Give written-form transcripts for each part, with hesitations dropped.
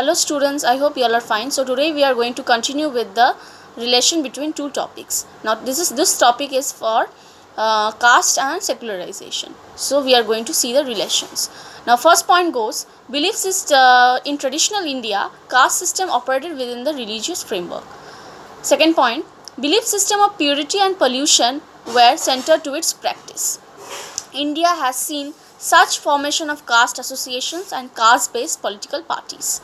Hello students, I hope you all are fine. So today we are going to continue with the relation between two topics. Now this topic is for caste and secularization. So we are going to see the relations. Now first point goes, belief system in traditional India, caste system operated within the religious framework. Second point, belief system of purity and pollution were centered to its practice. India has seen such formation of caste associations and caste-based political parties.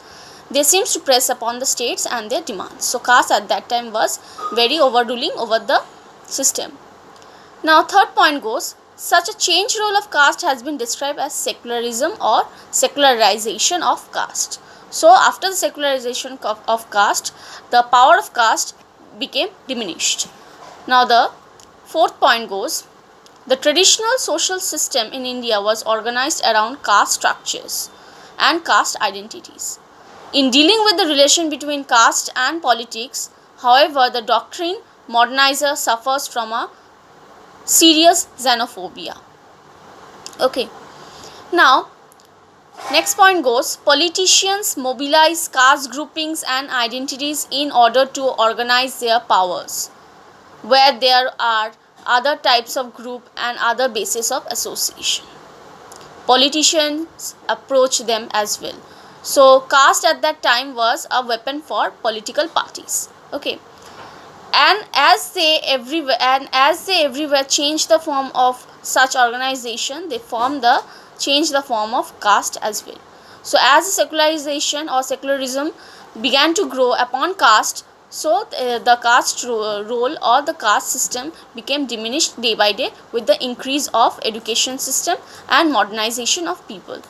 They seems to press upon the states and their demands. So caste at that time was very overruling over the system. Now third point goes, such a change role of caste has been described as secularism or secularization of caste. So after the secularization of caste, the power of caste became diminished. Now the fourth point goes, the traditional social system in India was organized around caste structures and caste identities. In dealing with the relation between caste and politics, however, the doctrine modernizer suffers from a serious xenophobia. Okay. Now, next point goes, politicians mobilize caste groupings and identities in order to organize their powers, where there are other types of group and other bases of association. Politicians approach them as well. So caste at that time was a weapon for political parties. Okay. And as they everywhere change the form of such organization, they change the form of caste as well. So as the secularization or secularism began to grow upon caste, so the caste role or the caste system became diminished day by day with the increase of education system and modernization of people.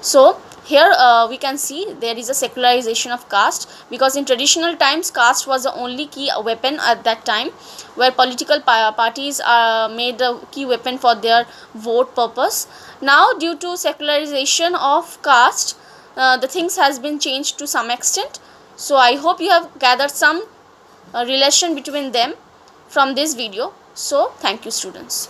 So here we can see there is a secularization of caste, because in traditional times caste was the only key weapon at that time, where political parties made a key weapon for their vote purpose. Now due to secularization of caste, the things has been changed to some extent. So I hope you have gathered some relation between them from this video. So thank you students.